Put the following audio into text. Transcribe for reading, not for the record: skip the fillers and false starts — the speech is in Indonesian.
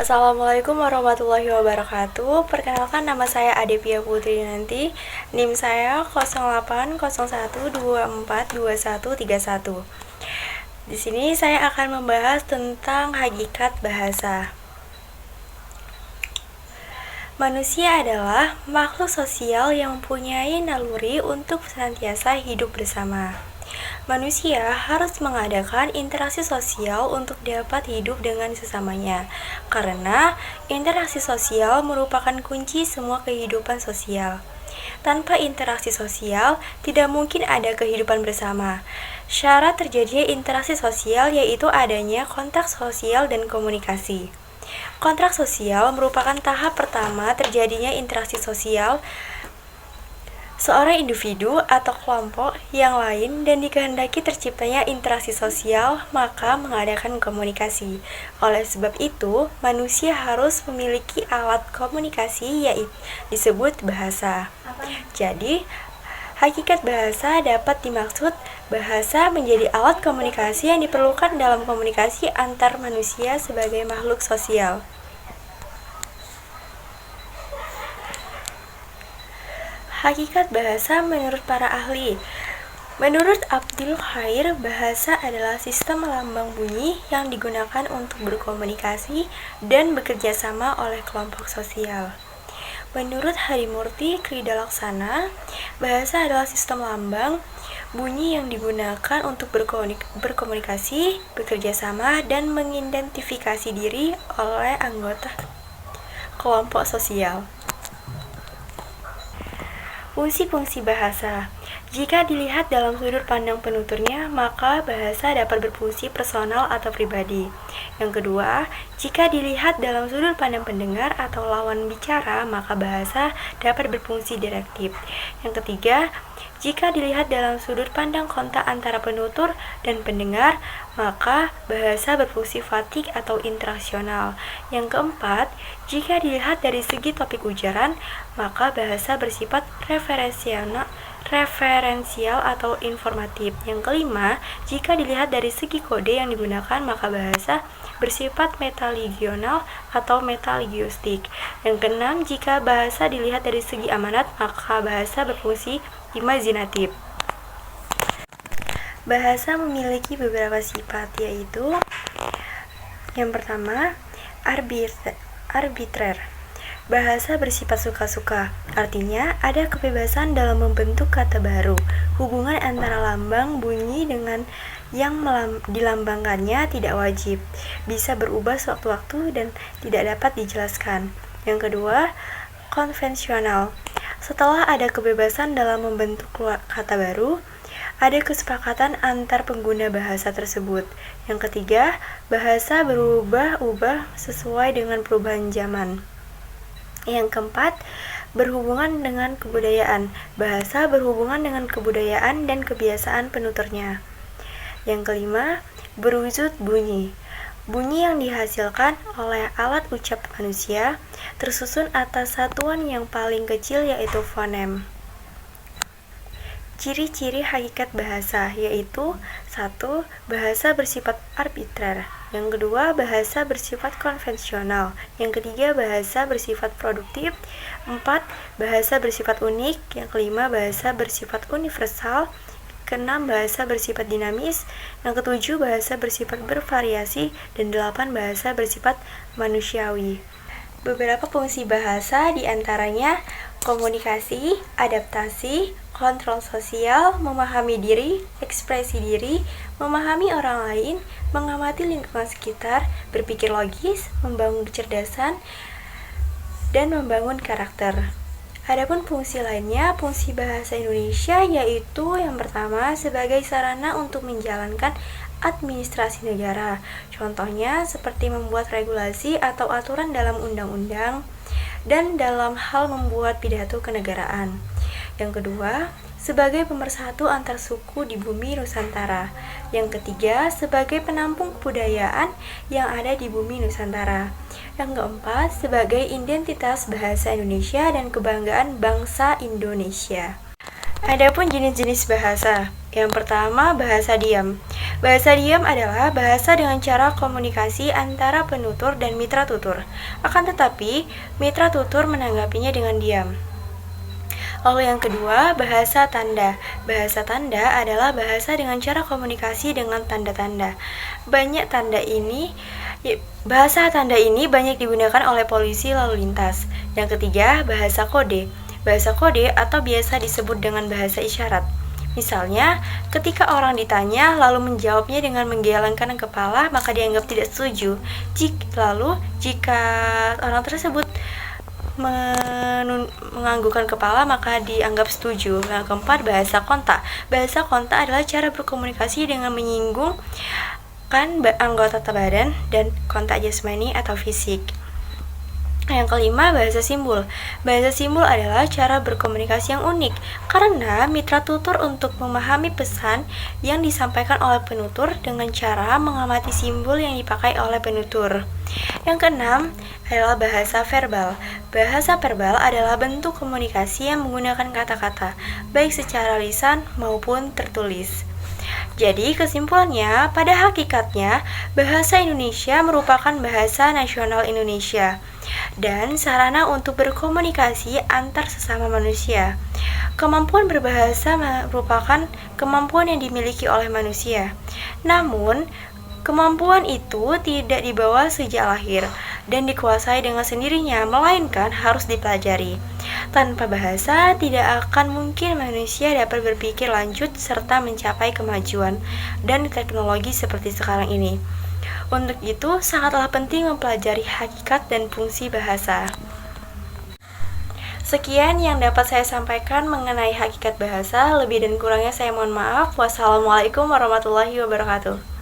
Assalamualaikum warahmatullahi wabarakatuh. Perkenalkan, nama saya Adevia Putri Nanti. NIM saya 0801242131. Di sini saya akan membahas tentang hakikat bahasa. Manusia adalah makhluk sosial yang mempunyai naluri untuk senantiasa hidup bersama. Manusia harus mengadakan interaksi sosial untuk dapat hidup dengan sesamanya, karena interaksi sosial merupakan kunci semua kehidupan sosial. Tanpa interaksi sosial, tidak mungkin ada kehidupan bersama. Syarat terjadinya interaksi sosial yaitu adanya kontak sosial dan komunikasi. Kontrak sosial merupakan tahap pertama terjadinya interaksi sosial seorang individu atau kelompok yang lain dan dikehendaki terciptanya interaksi sosial, maka mengadakan komunikasi. Oleh sebab itu, manusia harus memiliki alat komunikasi yaitu disebut bahasa. Jadi, hakikat bahasa dapat dimaksud bahasa menjadi alat komunikasi yang diperlukan dalam komunikasi antar manusia sebagai makhluk sosial. Hakikat bahasa menurut para ahli. Menurut Abdul Khair, bahasa adalah sistem lambang bunyi yang digunakan untuk berkomunikasi dan bekerja sama oleh kelompok sosial. Menurut Harimurti Kridalaksana, bahasa adalah sistem lambang bunyi yang digunakan untuk berkomunikasi, bekerja sama, dan mengidentifikasi diri oleh anggota kelompok sosial. Fungsi-fungsi bahasa. Jika dilihat dalam sudut pandang penuturnya, maka bahasa dapat berfungsi personal atau pribadi. Yang kedua, jika dilihat dalam sudut pandang pendengar atau lawan bicara, maka bahasa dapat berfungsi direktif. Yang ketiga, jika dilihat dalam sudut pandang kontak antara penutur dan pendengar, maka bahasa berfungsi fatik atau interaksional. Yang keempat, jika dilihat dari segi topik ujaran, maka bahasa bersifat referensial atau informatif. Yang kelima, jika dilihat dari segi kode yang digunakan, maka bahasa bersifat metaligional atau metalinguistik. Yang keenam, jika bahasa dilihat dari segi amanat, maka bahasa berfungsi imajinatif. Bahasa memiliki beberapa sifat, yaitu yang pertama, arbitrer. Bahasa bersifat suka-suka, artinya ada kebebasan dalam membentuk kata baru. Hubungan antara lambang bunyi dengan yang dilambangkannya tidak wajib, bisa berubah sewaktu-waktu dan tidak dapat dijelaskan. Yang kedua, konvensional. Setelah ada kebebasan dalam membentuk kata baru, ada kesepakatan antar pengguna bahasa tersebut. Yang ketiga, bahasa berubah-ubah sesuai dengan perubahan zaman. Yang keempat, berhubungan dengan kebudayaan. Bahasa berhubungan dengan kebudayaan dan kebiasaan penuturnya. Yang kelima, berwujud bunyi. Bunyi yang dihasilkan oleh alat ucap manusia tersusun atas satuan yang paling kecil yaitu fonem. Ciri-ciri hakikat bahasa yaitu 1. Bahasa bersifat arbitrer. Yang kedua, bahasa bersifat konvensional. Yang ketiga, bahasa bersifat produktif. 4. Bahasa bersifat unik. Yang kelima, bahasa bersifat universal. Keenam, bahasa bersifat dinamis. Yang ketujuh, bahasa bersifat bervariasi. Dan 8, bahasa bersifat manusiawi. Beberapa fungsi bahasa diantaranya komunikasi, adaptasi, kontrol sosial, memahami diri, ekspresi diri, memahami orang lain, mengamati lingkungan sekitar, berpikir logis, membangun kecerdasan, dan membangun karakter. Adapun fungsi lainnya, fungsi bahasa Indonesia yaitu yang pertama sebagai sarana untuk menjalankan administrasi negara. Contohnya seperti membuat regulasi atau aturan dalam undang-undang dan dalam hal membuat pidato kenegaraan. Yang kedua, sebagai pemersatu antar suku di bumi Nusantara. Yang ketiga, sebagai penampung kebudayaan yang ada di bumi Nusantara. Yang keempat, sebagai identitas bahasa Indonesia dan kebanggaan bangsa Indonesia. Adapun jenis-jenis bahasa. Yang pertama, bahasa diam. Bahasa diam adalah bahasa dengan cara komunikasi antara penutur dan mitra tutur. Akan tetapi, mitra tutur menanggapinya dengan diam. Lalu yang kedua, bahasa tanda. Bahasa tanda adalah bahasa dengan cara komunikasi dengan tanda-tanda. Bahasa tanda ini banyak digunakan oleh polisi lalu lintas. Yang ketiga, bahasa kode. Bahasa kode atau biasa disebut dengan bahasa isyarat. Misalnya, ketika orang ditanya lalu menjawabnya dengan menggelengkan kepala, maka dianggap tidak setuju. Jika orang tersebut menganggukkan kepala, maka dianggap setuju. Yang keempat, bahasa kontak. Bahasa kontak adalah cara berkomunikasi dengan menyinggung anggota badan dan kontak jasmani atau fisik. Yang kelima, bahasa simbol. Bahasa simbol adalah cara berkomunikasi yang unik karena mitra tutur untuk memahami pesan yang disampaikan oleh penutur dengan cara mengamati simbol yang dipakai oleh penutur. Yang keenam adalah bahasa verbal. Bahasa verbal adalah bentuk komunikasi yang menggunakan kata-kata, baik secara lisan maupun tertulis. Jadi kesimpulannya, pada hakikatnya bahasa Indonesia merupakan bahasa nasional Indonesia dan sarana untuk berkomunikasi antar sesama manusia. Kemampuan berbahasa merupakan kemampuan yang dimiliki oleh manusia. Namun, kemampuan itu tidak dibawa sejak lahir dan dikuasai dengan sendirinya, melainkan harus dipelajari. Tanpa bahasa, tidak akan mungkin manusia dapat berpikir lanjut serta mencapai kemajuan dan teknologi seperti sekarang ini. Untuk itu, sangatlah penting mempelajari hakikat dan fungsi bahasa. Sekian yang dapat saya sampaikan mengenai hakikat bahasa. Lebih dan kurangnya saya mohon maaf. Wassalamualaikum warahmatullahi wabarakatuh.